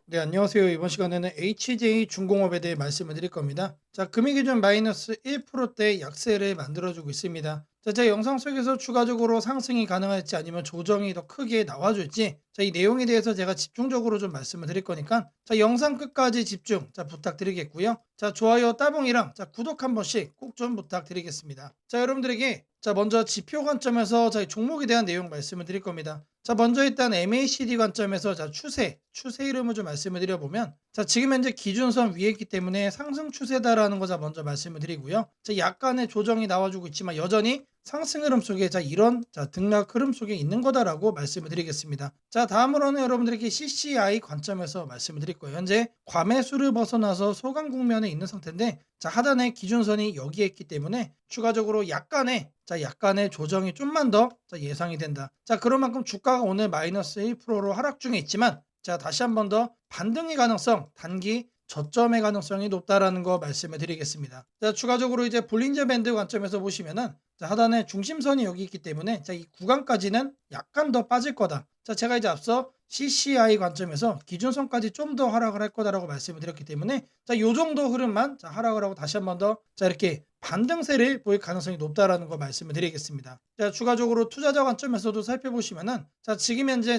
네, 안녕하세요. 이번 시간에는 HJ 중공업에 대해 말씀을 드릴 겁니다. 자, 금융기준 마이너스 1%대 약세를 만들어주고 있습니다. 자, 제 영상 속에서 추가적으로 상승이 가능할지 아니면 조정이 더 크게 나와줄지, 자, 이 내용에 대해서 제가 집중적으로 좀 말씀을 드릴 거니까, 자, 영상 끝까지 집중, 자, 부탁드리겠고요. 자, 좋아요, 따봉이랑, 자, 구독 한 번씩 꼭 좀 부탁드리겠습니다. 자, 여러분들에게, 자, 먼저 지표 관점에서 저희 종목에 대한 내용 말씀을 드릴 겁니다. 자, 먼저 일단 MACD 관점에서 자, 추세 흐름을 좀 말씀을 드려보면, 자, 지금 현재 기준선 위에 있기 때문에 상승 추세다라는 거 자 먼저 말씀을 드리고요. 자, 약간의 조정이 나와주고 있지만 여전히 상승 흐름 속에 자 이런 자 등락 흐름 속에 있는 거다라고 말씀을 드리겠습니다. 자, 다음으로는 여러분들에게 CCI 관점에서 말씀을 드릴 거예요. 현재 과매수를 벗어나서 소강 국면에 있는 상태인데, 자, 하단의 기준선이 여기에 있기 때문에 추가적으로 약간의 조정이 좀만 더 예상이 된다. 자, 그런 만큼 주가가 오늘 마이너스 1%로 하락 중에 있지만, 자, 다시 한 번 더 반등의 가능성, 단기 저점의 가능성이 높다라는 거 말씀을 드리겠습니다. 자, 추가적으로 이제 볼린저 밴드 관점에서 보시면은, 자, 하단에 중심선이 여기 있기 때문에, 자, 이 구간까지는 약간 더 빠질 거다. 자, 제가 이제 앞서 CCI 관점에서 기준선까지 좀 더 하락을 할 거다라고 말씀을 드렸기 때문에, 자, 요 정도 흐름만 자 하락을 하고 다시 한 번 더 자 이렇게 반등세를 보일 가능성이 높다라는 거 말씀을 드리겠습니다. 자, 추가적으로 투자자 관점에서도 살펴보시면은, 자, 지금 현재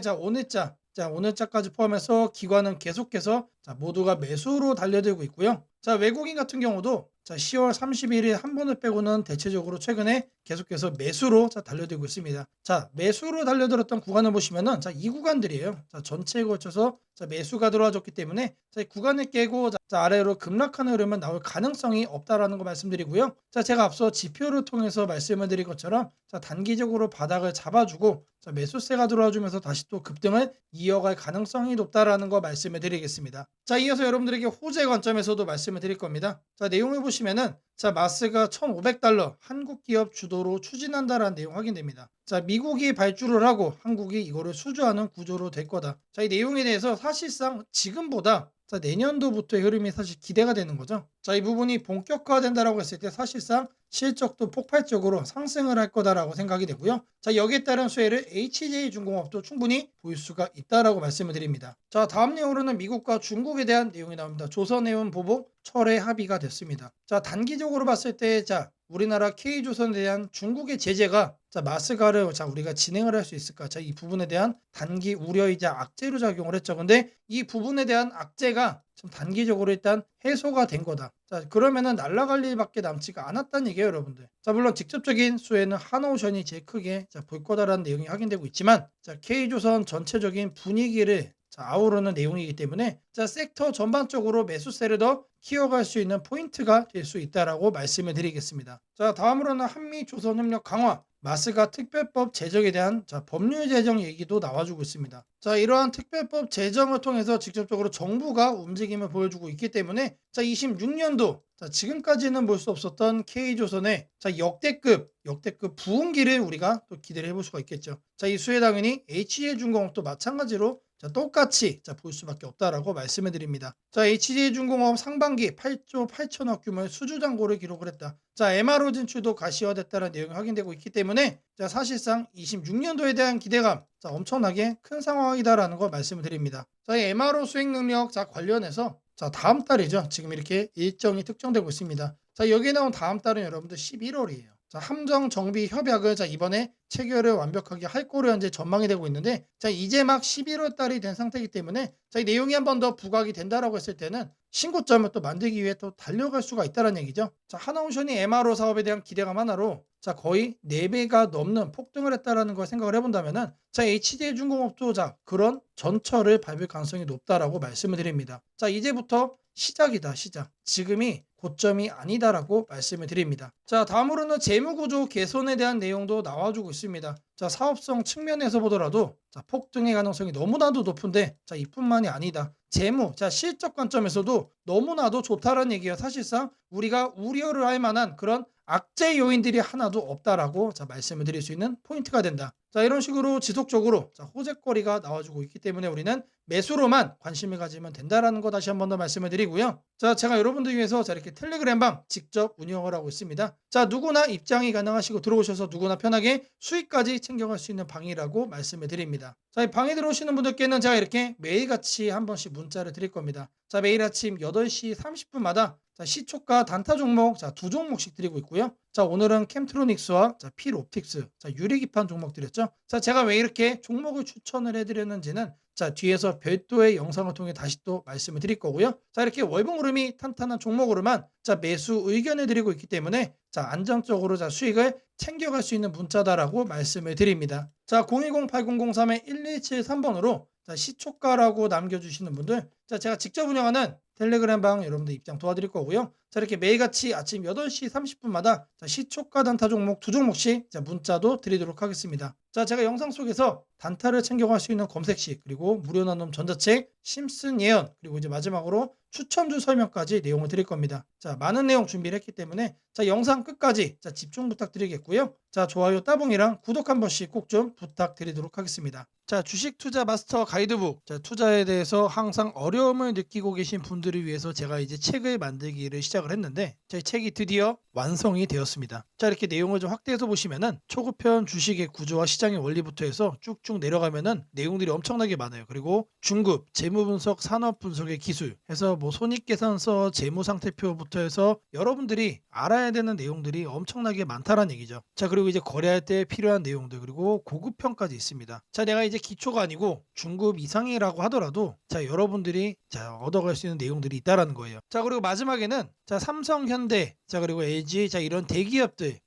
오늘자까지 포함해서 기관은 계속해서 자 모두가 매수로 달려들고 있고요. 자, 외국인 같은 경우도 자 10월 31일 한 번을 빼고는 대체적으로 최근에 계속해서 매수로 자 달려들고 있습니다. 자, 매수로 달려들었던 구간을 보시면은, 자, 이 구간들이에요. 자, 전체에 걸쳐서 자 매수가 들어와줬기 때문에, 자, 이 구간을 깨고 자 아래로 급락하는 흐름은 나올 가능성이 없다라는 거 말씀드리고요. 자, 제가 앞서 지표를 통해서 말씀을 드린 것처럼, 자, 단기적으로 바닥을 잡아주고 자 매수세가 들어와주면서 다시 또 급등을 이어갈 가능성이 높다라는 거 말씀을 드리겠습니다. 자, 이어서 여러분들에게 호재 관점에서도 말씀을 드릴 겁니다. 자, 내용을 보시면은, 자, 마스가 $1,500 한국 기업 주도로 추진한다라는 내용 확인됩니다. 자, 미국이 발주를 하고 한국이 이거를 수주하는 구조로 될 거다. 자, 이 내용에 대해서 사실상 지금보다 자, 내년도부터의 흐름이 사실 기대가 되는 거죠. 자, 이 부분이 본격화된다라고 했을 때 사실상 실적도 폭발적으로 상승을 할 거다라고 생각이 되고요. 자, 여기에 따른 수혜를 HJ중공업도 충분히 보일 수가 있다라고 말씀을 드립니다. 자, 다음 내용으로는 미국과 중국에 대한 내용이 나옵니다. 조선해운 보복 철회 합의가 됐습니다. 자, 단기적으로 봤을 때, 자, 우리나라 K조선에 대한 중국의 제재가 자 마스가를 자 우리가 진행을 할 수 있을까? 자, 이 부분에 대한 단기 우려이자 악재로 작용을 했죠. 근데 이 부분에 대한 악재가 좀 단기적으로 일단 해소가 된 거다. 자, 그러면은 날아갈 일밖에 남지가 않았다는 얘기예요, 여러분들. 자, 물론 직접적인 수혜는 한오션이 제일 크게 자, 볼 거다라는 내용이 확인되고 있지만, 자, K조선 전체적인 분위기를 자, 아우르는 내용이기 때문에, 자, 섹터 전반적으로 매수세를 더 키워갈 수 있는 포인트가 될 수 있다라고 말씀을 드리겠습니다. 자, 다음으로는 한미 조선 협력 강화, 마스가 특별법 제정에 대한 자, 법률 제정 얘기도 나와주고 있습니다. 자, 이러한 특별법 제정을 통해서 직접적으로 정부가 움직임을 보여주고 있기 때문에, 자, 26년도 자, 지금까지는 볼 수 없었던 K조선의 자, 역대급 부흥기를 우리가 또 기대를 해볼 수가 있겠죠. 자, 이 수혜 당연히 HJ중공업도 마찬가지로 자, 똑같이 자, 볼 수밖에 없다라고 말씀을 드립니다. 자, HJ중공업 상반기 8조 8천억 규모의 수주 잔고를 기록을 했다. 자, MRO 진출도 가시화됐다는 내용이 확인되고 있기 때문에, 자, 사실상 26년도에 대한 기대감 자, 엄청나게 큰 상황이다라는 걸 말씀을 드립니다. 자, 이 MRO 수익 능력 자 관련해서 자 다음 달이죠. 지금 이렇게 일정이 특정되고 있습니다. 자, 여기에 나온 다음 달은 여러분들 11월이에요. 자, 함정 정비 협약을 자 이번에 체결을 완벽하게 할 거로 현재 전망이 되고 있는데, 자, 이제 막 11월 달이 된 상태이기 때문에, 자, 이 내용이 한 번 더 부각이 된다라고 했을 때는 신고점을 또 만들기 위해 또 달려갈 수가 있다는 얘기죠. 자, 하나오션이 MRO 사업에 대한 기대감 하나로 자 거의 4배가 넘는 폭등을 했다라는 걸 생각을 해본다면은, 자, HD중공업도 자 그런 전철을 밟을 가능성이 높다라고 말씀을 드립니다. 자, 이제부터 시작이다, 시작. 지금이 고점이 아니다라고 말씀을 드립니다. 자, 다음으로는 재무구조 개선에 대한 내용도 나와주고 있습니다. 자, 사업성 측면에서 보더라도 자 폭등의 가능성이 너무나도 높은데, 자, 이뿐만이 아니다. 재무, 자, 실적 관점에서도 너무나도 좋다라는 얘기예요. 사실상 우리가 우려를 할 만한 그런 악재 요인들이 하나도 없다라고 자 말씀을 드릴 수 있는 포인트가 된다. 자, 이런 식으로 지속적으로 자 호재거리가 나와주고 있기 때문에 우리는 매수로만 관심을 가지면 된다라는 거 다시 한 번 더 말씀을 드리고요. 자, 제가 여러분들 위해서 자 이렇게 텔레그램방 직접 운영을 하고 있습니다. 자, 누구나 입장이 가능하시고 들어오셔서 누구나 편하게 수익까지 챙겨갈 수 있는 방이라고 말씀을 드립니다. 자, 이 방에 들어오시는 분들께는 제가 이렇게 매일같이 한 번씩 문자를 드릴 겁니다. 자, 매일 아침 8시 30분마다 자, 시초가 단타 종목 자, 두 종목씩 드리고 있고요. 자, 오늘은 캠트로닉스와 자, 필옵틱스 자, 유리기판 종목 드렸죠. 자, 제가 왜 이렇게 종목을 추천을 해드렸는지는 자, 뒤에서 별도의 영상을 통해 다시 또 말씀을 드릴 거고요. 자, 이렇게 월봉 흐름이 탄탄한 종목으로만 자, 매수 의견을 드리고 있기 때문에 자, 안정적으로 자, 수익을 챙겨갈 수 있는 문자다라고 말씀을 드립니다. 자, 010-8003-1173번으로 자, 시초가라고 남겨주시는 분들 자, 제가 직접 운영하는 텔레그램 방 여러분들 입장 도와드릴 거고요. 자, 이렇게 매일같이 아침 8시 30분마다 자, 시초가 단타 종목 두 종목씩 자, 문자도 드리도록 하겠습니다. 자, 제가 영상 속에서 단타를 챙겨갈 수 있는 검색식 그리고 무료 나눔 전자책 심슨 예언 그리고 이제 마지막으로 추천주 설명까지 내용을 드릴 겁니다. 자, 많은 내용 준비를 했기 때문에 자, 영상 끝까지 자, 집중 부탁드리겠고요. 자, 좋아요 따봉이랑 구독 한 번씩 꼭 좀 부탁드리도록 하겠습니다. 자, 주식 투자 마스터 가이드북 자, 투자에 대해서 항상 어려움을 느끼고 계신 분들을 위해서 제가 이제 책을 만들기를 시작을 했는데 제 책이 드디어 완성이 되었습니다. 자, 이렇게 내용을 좀 확대해서 보시면은 초급편 주식의 구조와 시장의 원리부터 해서 쭉쭉 내려가면은 내용들이 엄청나게 많아요. 그리고 중급 재무 분석, 산업 분석의 기술 해서 뭐 손익계산서, 재무 상태표부터 해서 여러분들이 알아야 되는 내용들이 엄청나게 많다라는 얘기죠. 자, 그리고 이제 거래할 때 필요한 내용들 그리고 고급편까지 있습니다. 자, 내가 이제 기초가 아니고 중급 이상이라고 하더라도 자, 여러분들이 자, 얻어갈 수 있는 내용들이 있다라는 거예요. 자, 그리고 마지막에는 자, 삼성, 현대, 자, 그리고 LG 자, 이런 대기업들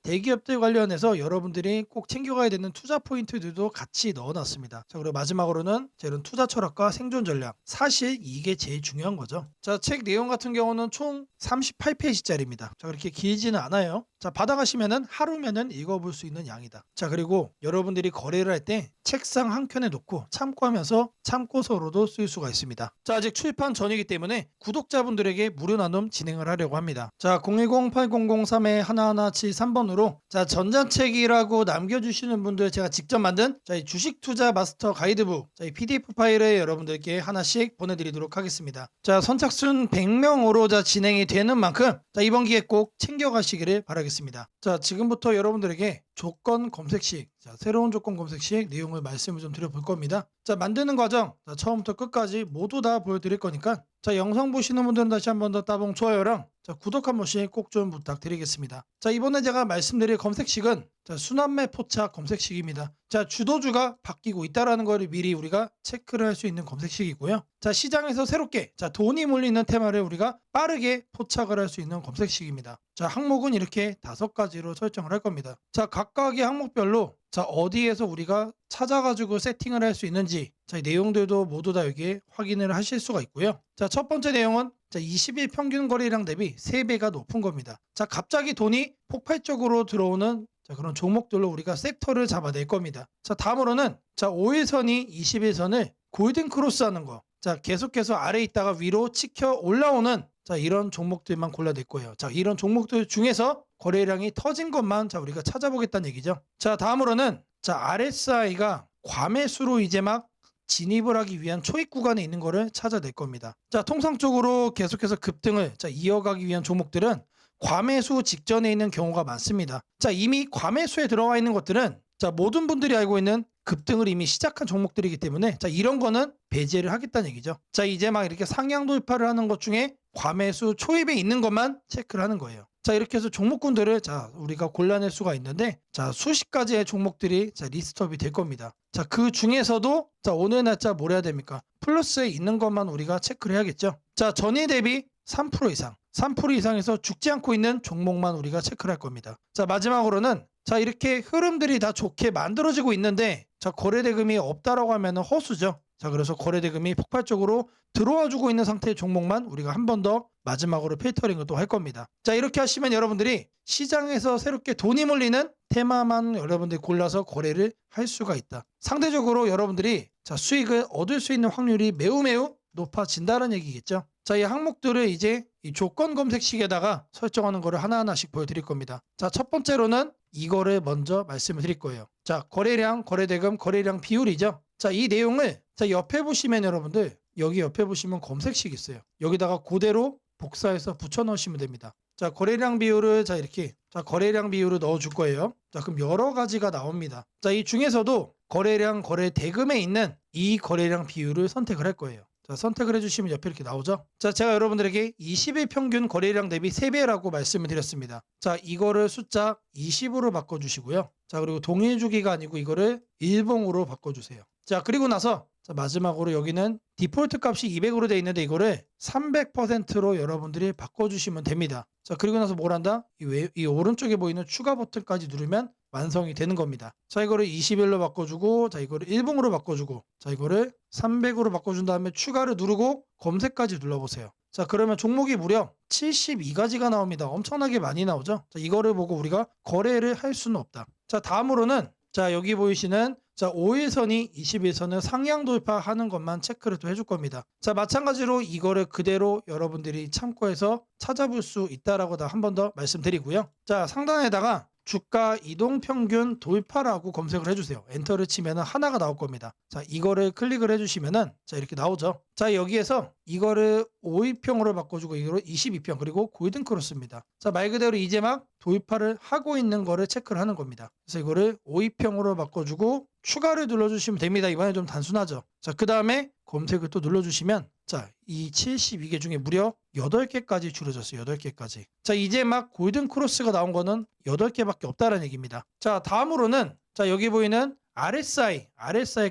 관련해서 여러분들이 꼭 챙겨가야 되는 투자 포인트들도 같이 넣어놨습니다. 자, 그리고 마지막으로는 자, 이런 투자 철학과 생존 전략 사실 이게 제일 중요한 거죠. 자, 책 내용 같은 경우는 총 38페이지짜리입니다. 자, 그렇게 길지는 않아요. 자, 받아가시면은 하루면은 읽어볼 수 있는 양이다. 자, 그리고 여러분들이 거래를 할 때 책상 한 켠에 놓고 참고하면서 참고서로도 쓸 수가 있습니다. 자, 아직 출판 전이기 때문에 구독자분들에게 무료 나눔 진행을 하려고 합니다. 자, 010-8003-1173번으로 자, 전자책이라고 남겨주시는 분들 제가 직접 만든 자, 이 주식 투자 마스터 가이드북 자, 이 PDF 파일을 여러분들께 하나씩 보내드리도록 하겠습니다. 자, 선착순 100명으로 자, 진행이 되는 만큼 자, 이번 기회 꼭 챙겨가시기를 바라겠습니다. 자, 지금부터 여러분들에게 조건 검색식 자, 새로운 조건 검색식 내용을 말씀을 좀 드려볼 겁니다. 자, 만드는 과정 자, 처음부터 끝까지 모두 다 보여드릴 거니까 자, 영상 보시는 분들은 다시 한 번 더 따봉 좋아요랑 자, 구독 한 번씩 꼭 좀 부탁드리겠습니다. 자, 이번에 제가 말씀드릴 검색식은 자, 순환매 포착 검색식입니다. 자, 주도주가 바뀌고 있다라는 것을 미리 우리가 체크를 할 수 있는 검색식이고요. 자, 시장에서 새롭게 자, 돈이 몰리는 테마를 우리가 빠르게 포착을 할 수 있는 검색식입니다. 자, 항목은 이렇게 5가지로 설정을 할 겁니다. 자, 각각의 항목별로 자, 어디에서 우리가 찾아가지고 세팅을 할 수 있는지 자, 이 내용들도 모두 다 여기에 확인을 하실 수가 있고요. 자, 첫 번째 내용은 자, 20일 평균 거래량 대비 3배가 높은 겁니다. 자, 갑자기 돈이 폭발적으로 들어오는 자, 그런 종목들로 우리가 섹터를 잡아낼 겁니다. 자, 다음으로는 자, 5일선이 21선을 골든 크로스 하는 거. 자, 계속해서 아래에 있다가 위로 치켜 올라오는 자, 이런 종목들만 골라낼 거예요. 자, 이런 종목들 중에서 거래량이 터진 것만 자, 우리가 찾아보겠다는 얘기죠. 자, 다음으로는 자, RSI가 과매수로 이제 막 진입을 하기 위한 초입 구간에 있는 거를 찾아낼 겁니다. 자, 통상적으로 계속해서 급등을 자, 이어가기 위한 종목들은 과매수 직전에 있는 경우가 많습니다. 자, 이미 과매수에 들어와 있는 것들은 자, 모든 분들이 알고 있는 급등을 이미 시작한 종목들이기 때문에 자, 이런 거는 배제를 하겠다는 얘기죠. 자, 이제 막 이렇게 상향 돌파를 하는 것 중에 과매수 초입에 있는 것만 체크를 하는 거예요. 자, 이렇게 해서 종목군들을 자, 우리가 골라낼 수가 있는데 자, 수십 가지의 종목들이 자, 리스트업이 될 겁니다. 자, 그 중에서도 자, 오늘 날짜 뭘 해야 됩니까? 플러스에 있는 것만 우리가 체크를 해야겠죠. 자, 전일 대비 3% 이상 3% 이상에서 죽지 않고 있는 종목만 우리가 체크를 할 겁니다. 자, 마지막으로는 자, 이렇게 흐름들이 다 좋게 만들어지고 있는데 자, 거래대금이 없다라고 하면 허수죠. 자, 그래서 거래대금이 폭발적으로 들어와 주고 있는 상태의 종목만 우리가 한 번 더 마지막으로 필터링을 또 할 겁니다. 자, 이렇게 하시면 여러분들이 시장에서 새롭게 돈이 몰리는 테마만 여러분들이 골라서 거래를 할 수가 있다. 상대적으로 여러분들이 자, 수익을 얻을 수 있는 확률이 매우 높아진다는 얘기겠죠. 자, 이 항목들을 이제 이 조건 검색식에다가 설정하는 거를 하나하나씩 보여드릴 겁니다. 자, 첫 번째로는 이거를 먼저 말씀을 드릴 거예요. 자, 거래량, 거래대금, 거래량 비율이죠. 자, 이 내용을 자, 옆에 보시면 여러분들 여기 옆에 보시면 검색식 있어요. 여기다가 그대로 복사해서 붙여 넣으시면 됩니다. 자, 거래량 비율을 자 이렇게 자 거래량 비율을 넣어 줄 거예요. 자, 그럼 여러 가지가 나옵니다. 자, 이 중에서도 거래량 거래 대금에 있는 이 거래량 비율을 선택을 할 거예요. 자, 선택을 해주시면 옆에 이렇게 나오죠. 자, 제가 여러분들에게 20일 평균 거래량 대비 3배라고 말씀을 드렸습니다. 자, 이거를 숫자 20으로 바꿔주시고요. 자, 그리고 동일 주기가 아니고 이거를 일봉으로 바꿔주세요. 자, 그리고 나서 자, 마지막으로 여기는 디폴트 값이 200으로 되어 있는데 이거를 300%로 여러분들이 바꿔주시면 됩니다. 자, 그리고 나서 뭘 한다? 이 오른쪽에 보이는 추가 버튼까지 누르면 완성이 되는 겁니다. 자, 이거를 21로 바꿔주고, 자, 이거를 일봉으로 바꿔주고, 자, 이거를 300으로 바꿔준 다음에 추가를 누르고 검색까지 눌러보세요. 자, 그러면 종목이 무려 72가지가 나옵니다. 엄청나게 많이 나오죠? 자, 이거를 보고 우리가 거래를 할 수는 없다. 자, 다음으로는 자, 여기 보이시는 자, 5일선이 21선을 상향 돌파하는 것만 체크를 또 해줄 겁니다. 자, 마찬가지로 이거를 그대로 여러분들이 참고해서 찾아볼 수 있다라고 한 번 더 말씀드리고요. 자, 상단에다가 주가 이동 평균 돌파라고 검색을 해주세요. 엔터를 치면 하나가 나올 겁니다. 자, 이거를 클릭을 해주시면은 자, 이렇게 나오죠. 자, 여기에서 이거를 5일평으로 바꿔주고 이거를 22평 그리고 골든 크로스입니다. 자, 말 그대로 이제 막 돌파를 하고 있는 거를 체크를 하는 겁니다. 그래서 이거를 5일평으로 바꿔주고 추가를 눌러주시면 됩니다. 이번에 좀 단순하죠. 자, 그 다음에 검색을 또 눌러주시면 자, 이 72개 중에 무려 8개까지 줄여졌어요. 8개까지. 자, 이제 막 골든 크로스가 나온 거는 8개밖에 없다는 얘기입니다. 자, 다음으로는 자, 여기 보이는 RSI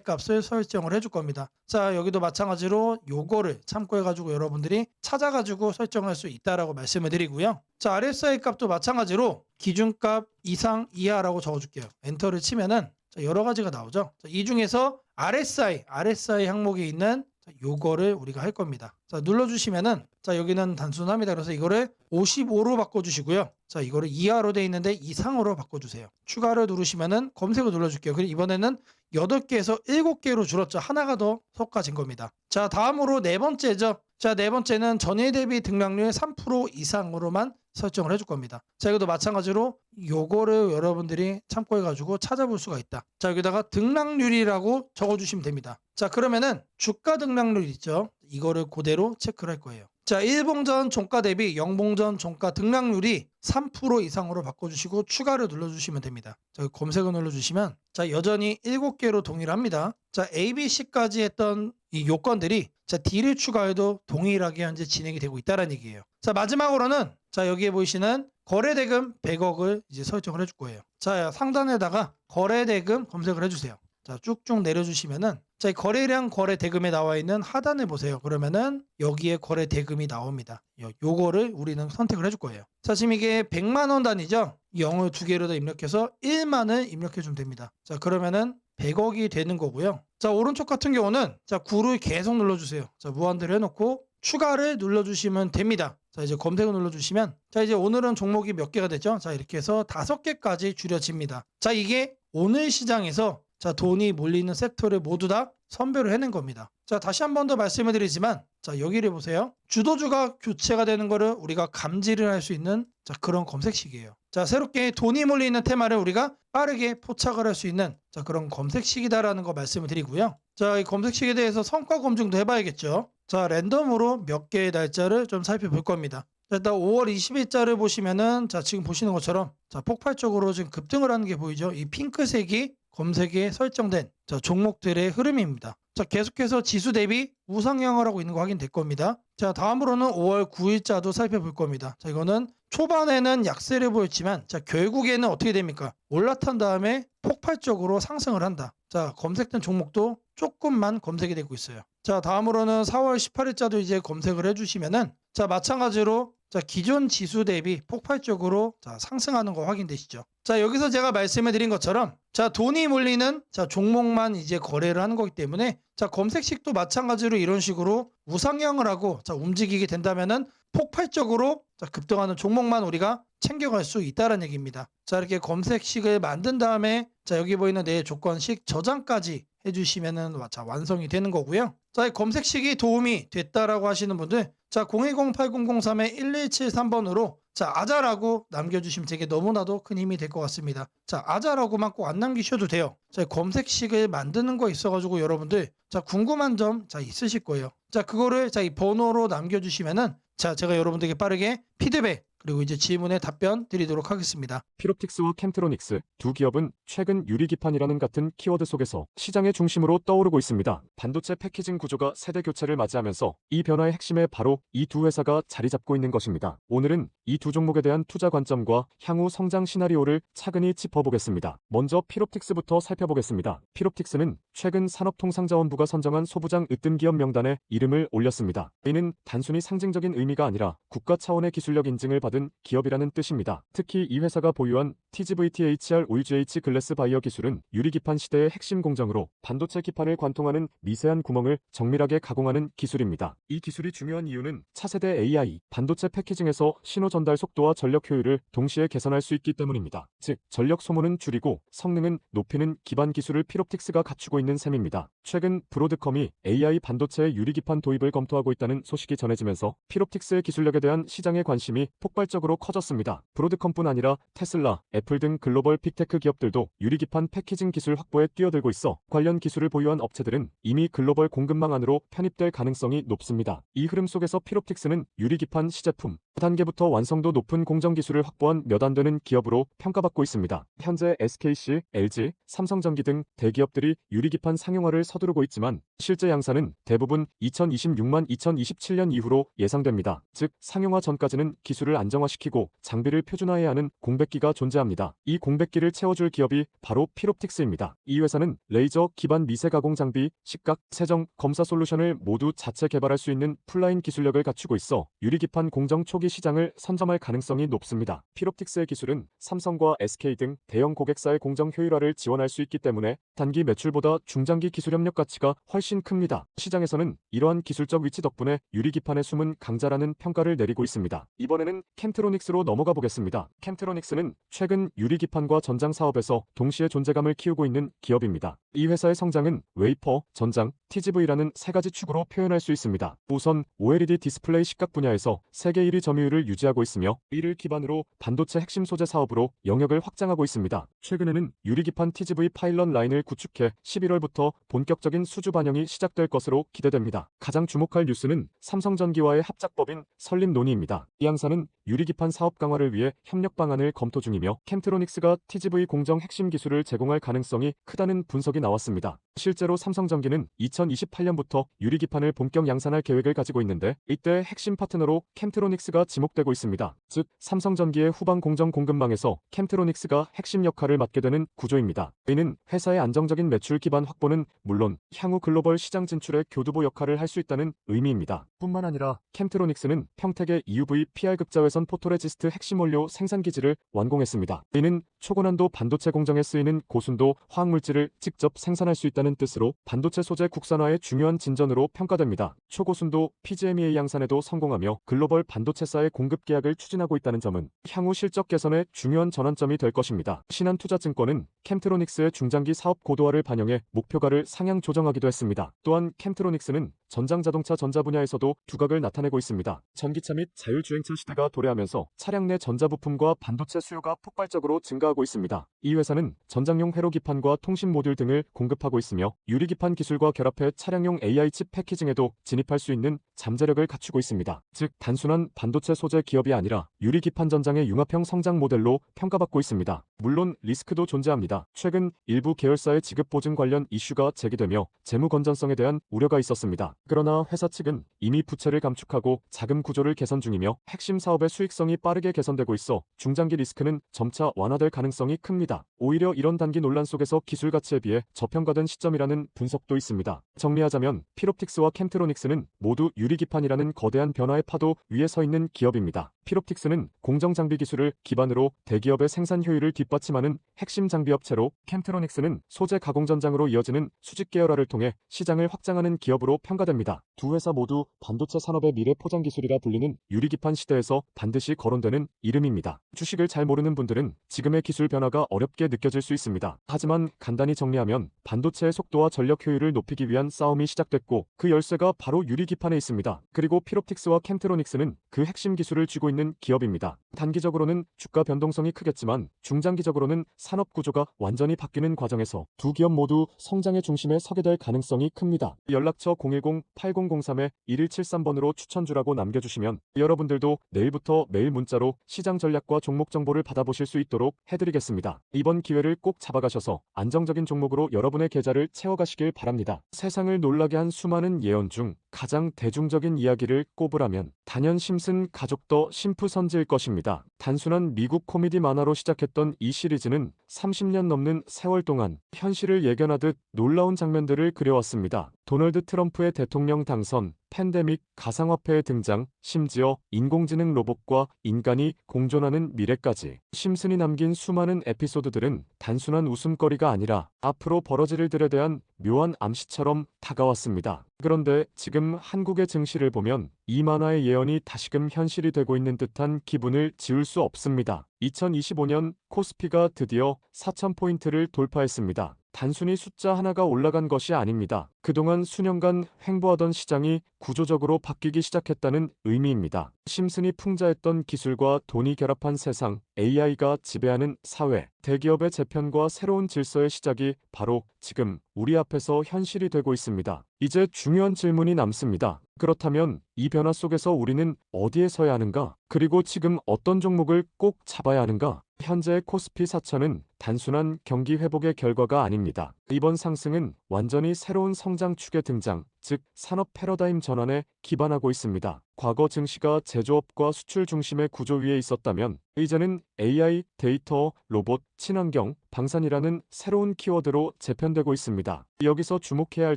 값을 설정을 해줄 겁니다. 자, 여기도 마찬가지로 요거를 참고해가지고 여러분들이 찾아가지고 설정할 수 있다라고 말씀을 드리고요. 자, RSI 값도 마찬가지로 기준값 이상 이하라고 적어줄게요. 엔터를 치면은 자, 여러 가지가 나오죠. 자, 이 중에서 RSI 항목에 있는 자, 요거를 우리가 할 겁니다. 자, 눌러주시면은 자, 여기는 단순합니다. 그래서 이거를 55로 바꿔주시고요. 자, 이거를 이하로 돼 있는데 이상으로 바꿔주세요. 추가를 누르시면은 검색을 눌러줄게요. 그리고 이번에는 8개에서 7개로 줄었죠. 하나가 더 섞어진 겁니다. 자, 다음으로 네 번째죠. 자, 네 번째는 전일 대비 등락률 3% 이상으로만 설정을 해줄 겁니다. 자, 이것도 마찬가지로 요거를 여러분들이 참고해가지고 찾아볼 수가 있다. 자, 여기다가 등락률이라고 적어주시면 됩니다. 자, 그러면은 주가 등락률 있죠. 이거를 그대로 체크를 할 거예요. 자, 일봉전 종가 대비 영봉전 종가 등락률이 3% 이상으로 바꿔주시고 추가를 눌러주시면 됩니다. 자, 검색을 눌러주시면 자, 여전히 7개로 동일합니다. 자, A, B, C까지 했던 이 요건들이 자, D를 추가해도 동일하게 현재 진행이 되고 있다는 얘기예요. 자, 마지막으로는 자, 여기에 보이시는 거래대금 100억을 이제 설정을 해줄 거예요. 자, 상단에다가 거래대금 검색을 해주세요. 자, 쭉쭉 내려주시면은 자, 이 거래량 거래대금에 나와 있는 하단을 보세요. 그러면은 여기에 거래대금이 나옵니다. 요거를 우리는 선택을 해줄 거예요. 자, 지금 이게 100만 원 단위죠. 0을 2개로 더 입력해서 1만을 입력해 주면 됩니다. 자, 그러면은 100억이 되는 거고요. 자, 오른쪽 같은 경우는 자, 9를 계속 눌러주세요. 자, 무한대로 해놓고 추가를 눌러주시면 됩니다. 자, 이제 검색을 눌러주시면 자, 이제 오늘은 종목이 몇 개가 됐죠? 자, 이렇게 해서 5개까지 줄여집니다. 자, 이게 오늘 시장에서 자, 돈이 몰리는 섹터를 모두 다 선별을 해낸 겁니다. 자, 다시 한 번 더 말씀을 드리지만 자, 여기를 보세요. 주도주가 교체가 되는 거를 우리가 감지를 할 수 있는 자, 그런 검색식이에요. 자, 새롭게 돈이 몰리는 테마를 우리가 빠르게 포착을 할 수 있는 자, 그런 검색식이다라는 거 말씀을 드리고요. 자, 이 검색식에 대해서 성과 검증도 해봐야겠죠. 자, 랜덤으로 몇 개의 날짜를 좀 살펴볼 겁니다. 자, 일단 5월 20일자를 보시면은 자, 지금 보시는 것처럼 자, 폭발적으로 지금 급등을 하는 게 보이죠. 이 핑크색이 검색에 설정된 자, 종목들의 흐름입니다. 자, 계속해서 지수 대비 우상향을 하고 있는 거 확인될 겁니다. 자, 다음으로는 5월 9일자도 살펴볼 겁니다. 자, 이거는 초반에는 약세를 보였지만 자, 결국에는 어떻게 됩니까? 올라탄 다음에 폭발적으로 상승을 한다. 자, 검색된 종목도 조금만 검색이 되고 있어요. 자, 다음으로는 4월 18일자도 이제 검색을 해주시면은 자, 마찬가지로 자, 기존 지수 대비 폭발적으로 자, 상승하는 거 확인되시죠? 자, 여기서 제가 말씀해 드린 것처럼 자, 돈이 몰리는 자, 종목만 이제 거래를 하는 거기 때문에 자, 검색식도 마찬가지로 이런 식으로 우상향을 하고 자, 움직이게 된다면은 폭발적으로 자, 급등하는 종목만 우리가 챙겨갈 수 있다는 얘기입니다. 자, 이렇게 검색식을 만든 다음에 자, 여기 보이는 내 조건식 저장까지 해주시면은 자, 완성이 되는 거고요. 자, 이 검색식이 도움이 됐다라고 하시는 분들 자, 010-8003-1173번으로 자, 아자라고 남겨주시면 제게 너무나도 큰 힘이 될 것 같습니다. 자, 아자라고만 꼭 안 남기셔도 돼요. 자, 검색식을 만드는 거 있어가지고 여러분들 자 궁금한 점 자 있으실 거예요. 자 그거를 자 이 번호로 남겨주시면은 자 제가 여러분들에게 빠르게 피드백 그리고 이제 질문에 답변 드리도록 하겠습니다. 피롭틱스와 캠트로닉스 두 기업은 최근 유리기판이라는 같은 키워드 속에서 시장의 중심으로 떠오르고 있습니다. 반도체 패키징 구조가 세대 교체를 맞이하면서 이 변화의 핵심에 바로 이 두 회사가 자리 잡고 있는 것입니다. 오늘은 이 두 종목에 대한 투자 관점과 향후 성장 시나리오를 차근히 짚어보겠습니다. 먼저 피롭틱스부터 살펴보겠습니다. 피롭틱스는 최근 산업통상자원부가 선정한 소부장 으뜸 기업 명단에 이름을 올렸습니다. 이는 단순히 상징적인 의미가 아니라 국가 차원의 기술력 인증을 받은 기업이라는 뜻입니다. 특히 이 회사가 보유한 TGVT-HR OUGH 글래스 바이어 기술은 유리기판 시대의 핵심 공정으로 반도체 기판을 관통하는 미세한 구멍을 정밀하게 가공하는 기술입니다. 이 기술이 중요한 이유는 차세대 AI, 반도체 패키징에서 신호 전달 속도와 전력 효율을 동시에 개선할 수 있기 때문입니다. 즉, 전력 소모는 줄이고 성능은 높이는 기반 기술을 피롭틱스가 갖추고 있는 셈입니다. 최근 브로드컴이 AI 반도체의 유리기판 도입을 검토하고 있다는 소식이 전해지면서 피롭틱스의 기술력에 대한 시장의 관심이 폭발적으로 커졌습니다. 브로드컴뿐 아니라 테슬라, 애플 등 글로벌 빅테크 기업들도 유리기판 패키징 기술 확보에 뛰어들고 있어 관련 기술을 보유한 업체들은 이미 글로벌 공급망 안으로 편입될 가능성이 높습니다. 이 흐름 속에서 피롭틱스는 유리기판 시제품 단계부터 완성도 높은 공정 기술을 확보한 몇 안 되는 기업으로 평가받고 있습니다. 현재 SKC, LG, 삼성전기 등 대기업들이 유리기판 상용화를 서두르고 있지만 실제 양산은 대부분 2026만 2027년 이후로 예상됩니다. 즉, 상용화 전까지는 기술을 안정화시키고 장비를 표준화해야 하는 공백기가 존재합니다. 이 공백기를 채워줄 기업이 바로 피롭틱스입니다. 이 회사는 레이저 기반 미세 가공 장비, 식각, 세정, 검사 솔루션을 모두 자체 개발할 수 있는 풀라인 기술력을 갖추고 있어 유리기판 공정 초기 시장을 선점할 가능성이 높습니다. 피롭틱스의 기술은 삼성과 SK 등 대형 고객사의 공정 효율화를 지원할 수 있기 때문에 단기 매출보다 중장기 기술 협력 가치가 훨씬 큽니다. 시장에서는 이러한 기술적 위치 덕분에 유리기판의 숨은 강자라는 평가를 내리고 있습니다. 이번에는 캠트로닉스로 넘어가 보겠습니다. 캠트로닉스는 최근 유리기판과 전장 사업에서 동시에 존재감을 키우고 있는 기업입니다. 이 회사의 성장은 웨이퍼, 전장, TGV라는 세 가지 축으로 표현할 수 있습니다. 우선 OLED 디스플레이 식각 분야에서 세계 1위 점유율을 유지하고 있으며 이를 기반으로 반도체 핵심 소재 사업으로 영역을 확장하고 있습니다. 최근에는 유리기판 TGV 파일럿 라인을 구축해 11월부터 본격적인 수주 반영이 시작될 것으로 기대됩니다. 가장 주목할 뉴스는 삼성전기와의 합작법인 설립 논의입니다. 이 양사는 유리기판 사업 강화를 위해 협력 방안을 검토 중이며 캠트로닉스가 TGV 공정 핵심 기술을 제공할 가능성이 크다는 분석이 나왔습니다. 실제로 삼성전기는 2028년부터 유리기판을 본격 양산할 계획을 가지고 있는데 이때 핵심 파트너로 캠트로닉스가 지목되고 있습니다. 즉, 삼성전기의 후방 공정 공급망에서 캠트로닉스가 핵심 역할을 맡게 되는 구조입니다. 이는 회사의 안정적인 매출 기반 확보는 물론 향후 글로벌 시장 진출의 교두보 역할을 할 수 있다는 의미입니다. 뿐만 아니라 캠트로닉스는 평택의 EUV PR 극자외선 포토레지스트 핵심 원료 생산 기지를 완공했습니다. 이는 초고난도 반도체 공정에 쓰이는 고순도 화학물질을 직접 생산할 수 있다는 뜻으로 반도체 소재 국산화의 중요한 진전으로 평가됩니다. 초고순도 PGMEA 양산에도 성공하며 글로벌 반도체사의 공급 계약을 추진하고 있다는 점은 향후 실적 개선의 중요한 전환점이 될 것입니다. 신한투자증권은 캠트로닉스의 중장기 사업 고도화를 반영해 목표가를 상향 조정하기도 했습니다. 또한 캠트로닉스는 전장자동차 전자 분야에서도 두각을 나타내고 있습니다. 전기차 및 자율주행차 시대가 도래하면서 차량 내 전자부품과 반도체 수요가 폭발적으로 증가하고 있습니다. 이 회사는 전장용 회로 기판과 통신 모듈 등을 공급하고 있으며 유리기판 기술과 결합해 차량용 AI 칩 패키징에도 진입할 수 있는 잠재력을 갖추고 있습니다. 즉, 단순한 반도체 소재 기업이 아니라 유리기판 전장의 융합형 성장 모델로 평가받고 있습니다. 물론 리스크도 존재합니다. 최근 일부 계열사의 지급 보증 관련 이슈가 제기되며 재무 건전성에 대한 우려가 있었습니다. 그러나 회사 측은 이미 부채를 감축하고 자금 구조를 개선 중이며 핵심 사업의 수익성이 빠르게 개선되고 있어 중장기 리스크는 점차 완화될 가능성이 큽니다. 오히려 이런 단기 논란 속에서 기술 가치에 비해 저평가된 시점이라는 분석도 있습니다. 정리하자면 피롭틱스와 캠트로닉스는 모두 유리기판이라는 거대한 변화의 파도 위에 서 있는 기업입니다. 피롭틱스는 공정 장비 기술을 기반으로 대기업의 생산 효율을 뒷받침하는 핵심 장비 업체로 캠트로닉스는 소재 가공 전장으로 이어지는 수직 계열화를 통해 시장을 확장하는 기업으로 평가됩니다. 두 회사 모두 반도체 산업의 미래 포장 기술이라 불리는 유리기판 시대에서 반드시 거론되는 이름입니다. 주식을 잘 모르는 분들은 지금의 기술 변화가 어렵게 느껴질 수 있습니다. 하지만 간단히 정리하면 반도체의 속도와 전력 효율을 높이기 위한 싸움이 시작됐고 그 열쇠가 바로 유리기판에 있습니다. 그리고 피롭틱스와 캠트로닉스는 그 핵심 기술을 쥐고 있는 있는 기업입니다. 단기적으로는 주가 변동성이 크겠지만 중장기적으로는 산업 구조가 완전히 바뀌는 과정에서 두 기업 모두 성장의 중심에 서게 될 가능성이 큽니다. 연락처 010-8003-1173번으로 추천주라고 남겨주시면 여러분들도 내일부터 매일 문자로 시장 전략과 종목 정보를 받아보실 수 있도록 해드리겠습니다. 이번 기회를 꼭 잡아가셔서 안정적인 종목으로 여러분의 계좌를 채워가시길 바랍니다. 세상을 놀라게 한 수많은 예언 중 가장 대중적인 이야기를 꼽으라면 단연 심슨 가족 더 심프선지일 것입니다. 단순한 미국 코미디 만화로 시작했던 이 시리즈는 30년 넘는 세월 동안 현실을 예견하듯 놀라운 장면들을 그려왔습니다. 도널드 트럼프의 대통령 당선, 팬데믹, 가상화폐의 등장, 심지어 인공지능 로봇과 인간이 공존하는 미래까지 심슨이 남긴 수많은 에피소드들은 단순한 웃음거리가 아니라 앞으로 벌어질 일들에 대한 묘한 암시처럼 다가왔습니다. 그런데 지금 한국의 증시를 보면 이 만화의 예언이 다시금 현실이 되고 있는 듯한 기분을 지울 수 없습니다. 2025년 코스피가 드디어 4,000포인트를 돌파했습니다. 단순히 숫자 하나가 올라간 것이 아닙니다. 그동안 수년간 횡보하던 시장이 구조적으로 바뀌기 시작했다는 의미입니다. 심슨이 풍자했던 기술과 돈이 결합한 세상, AI가 지배하는 사회, 대기업의 재편과 새로운 질서의 시작이 바로 지금 우리 앞에서 현실이 되고 있습니다. 이제 중요한 질문이 남습니다. 그렇다면 이 변화 속에서 우리는 어디에 서야 하는가? 그리고 지금 어떤 종목을 꼭 잡아야 하는가? 현재의 코스피 4천은 단순한 경기 회복의 결과가 아닙니다. 이번 상승은 완전히 새로운 성장축의 등장, 즉 산업 패러다임 전환에 기반하고 있습니다. 과거 증시가 제조업과 수출 중심의 구조 위에 있었다면 이제는 AI, 데이터, 로봇, 친환경, 방산이라는 새로운 키워드로 재편되고 있습니다. 여기서 주목해야 할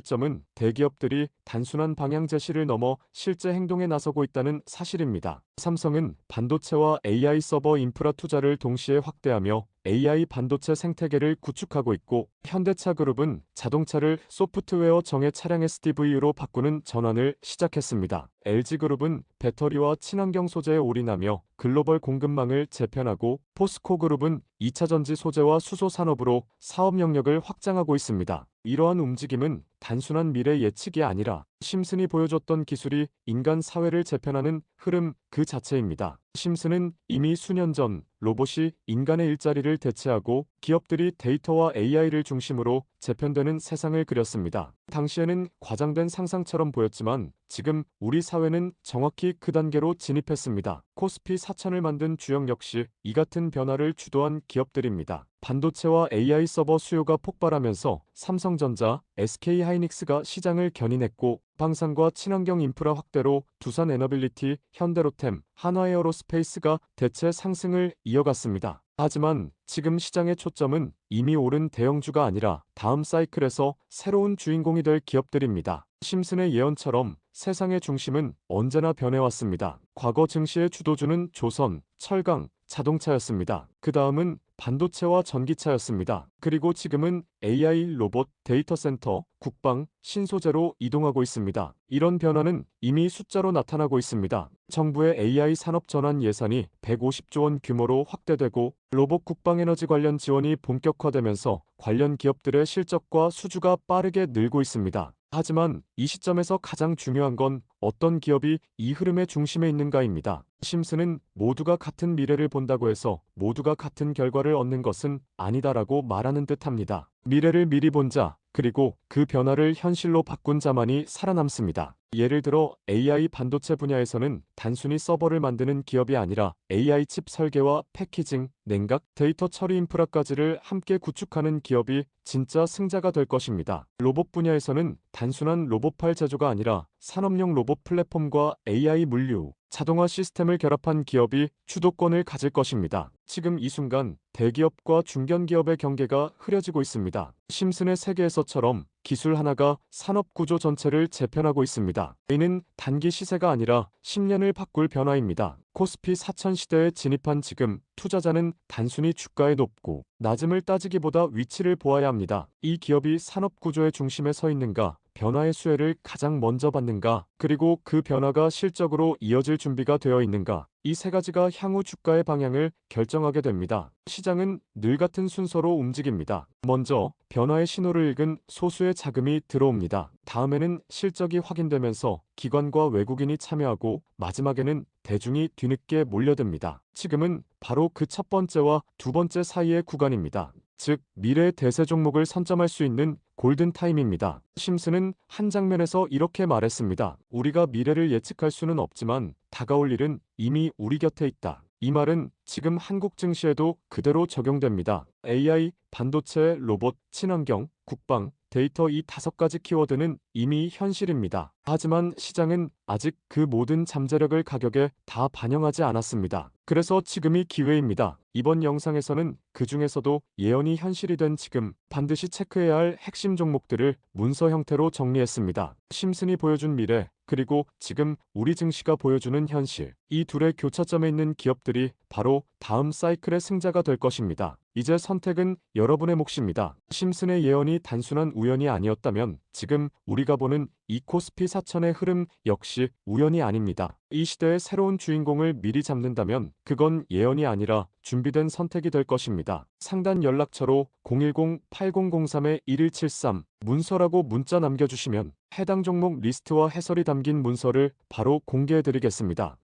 점은 대기업들이 단순한 방향 제시를 넘어 실제 행동에 나서고 있다는 사실입니다. 삼성은 반도체와 AI 서버 인프라 투자를 동시에 확대하며 AI 반도체 생태계를 구축하고 있고, 현대차그룹은 자동차를 소프트웨어 정예 차량 SDV로 바꾸는 전환을 시작했습니다. LG그룹은 배터리와 친환경 소재에 올인하며 글로벌 공급망을 재편하고, 포스코그룹은 2차 전지 소재와 수소 산업으로 사업 영역을 확장하고 있습니다. 이러한 움직임은 단순한 미래 예측이 아니라 심슨이 보여줬던 기술이 인간 사회를 재편하는 흐름 그 자체입니다. 심슨은 이미 수년 전 로봇이 인간의 일자리를 대체하고 기업들이 데이터와 AI를 중심으로 재편되는 세상을 그렸습니다. 당시에는 과장된 상상처럼 보였지만 지금 우리 사회는 정확히 그 단계로 진입했습니다. 코스피 4천을 만든 주역 역시 이 같은 변화를 주도한 기업들입니다. 반도체와 AI 서버 수요가 폭발하면서 삼성전자, SK하이닉스가 시장을 견인했고, 방산과 친환경 인프라 확대로 두산 에너빌리티, 현대로템, 한화에어로스페이스가 대체 상승을 이어갔습니다. 하지만 지금 시장의 초점은 이미 오른 대형주가 아니라 다음 사이클에서 새로운 주인공이 될 기업들입니다. 심슨의 예언처럼 세상의 중심은 언제나 변해왔습니다. 과거 증시의 주도주는 조선, 철강, 자동차였습니다. 그 다음은 반도체와 전기차였습니다. 그리고 지금은 AI, 로봇, 데이터 센터, 국방, 신소재로 이동하고 있습니다. 이런 변화는 이미 숫자로 나타나고 있습니다. 정부의 AI 산업 전환 예산이 150조 원 규모로 확대되고, 로봇 국방 에너지 관련 지원이 본격화되면서 관련 기업들의 실적과 수주가 빠르게 늘고 있습니다. 하지만 이 시점에서 가장 중요한 건 어떤 기업이 이 흐름의 중심에 있는가입니다. 심슨은 모두가 같은 미래를 본다고 해서 모두가 같은 결과를 얻는 것은 아니다라고 말하는 듯합니다. 미래를 미리 본 자, 그리고 그 변화를 현실로 바꾼 자만이 살아남습니다. 예를 들어 AI 반도체 분야에서는 단순히 서버를 만드는 기업이 아니라 AI 칩 설계와 패키징, 냉각, 데이터 처리 인프라까지를 함께 구축하는 기업이 진짜 승자가 될 것입니다. 로봇 분야에서는 단순한 로봇팔 제조가 아니라 산업용 로봇 플랫폼과 AI 물류, 자동화 시스템을 결합한 기업이 주도권을 가질 것입니다. 지금 이 순간 대기업과 중견기업의 경계가 흐려지고 있습니다. 심슨의 세계에서처럼 기술 하나가 산업 구조 전체를 재편하고 있습니다. 이는 단기 시세가 아니라 10년을 바꿀 변화입니다. 코스피 4천 시대에 진입한 지금 투자자는 단순히 주가의 높고 낮음을 따지기보다 위치를 보아야 합니다. 이 기업이 산업 구조의 중심에 서 있는가, 변화의 수혜를 가장 먼저 받는가, 그리고 그 변화가 실적으로 이어질 준비가 되어 있는가, 이 세 가지가 향후 주가의 방향을 결정하게 됩니다. 시장은 늘 같은 순서로 움직입니다. 먼저 변화의 신호를 읽은 소수의 자금이 들어옵니다. 다음에는 실적이 확인되면서 기관과 외국인이 참여하고, 마지막에는 대중이 뒤늦게 몰려듭니다. 지금은 바로 그 첫 번째와 두 번째 사이의 구간입니다. 즉, 미래의 대세 종목을 선점할 수 있는 골든타임입니다. 심슨은 한 장면에서 이렇게 말했습니다. 우리가 미래를 예측할 수는 없지만 다가올 일은 이미 우리 곁에 있다. 이 말은 지금 한국 증시에도 그대로 적용됩니다. AI, 반도체, 로봇, 친환경, 국방, 데이터, 이 5가지 키워드는 이미 현실입니다. 하지만 시장은 아직 그 모든 잠재력을 가격에 다 반영하지 않았습니다. 그래서 지금이 기회입니다. 이번 영상에서는 그 중에서도 예언이 현실이 된 지금 반드시 체크해야 할 핵심 종목들을 문서 형태로 정리했습니다. 심슨이 보여준 미래, 그리고 지금 우리 증시가 보여주는 현실, 이 둘의 교차점에 있는 기업들이 바로 다음 사이클의 승자가 될 것입니다. 이제 선택은 여러분의 몫입니다. 심슨의 예언이 단순한 우연이 아니었다면 지금 우리가 보는 이 코스피 4천의 흐름 역시 우연이 아닙니다. 이 시대의 새로운 주인공을 미리 잡는다면 그건 예언이 아니라 준비된 선택이 될 것입니다. 상단 연락처로 010-8003-1173 문서라고 문자 남겨주시면 해당 종목 리스트와 해설이 담긴 문서를 바로 공개해드리겠습니다.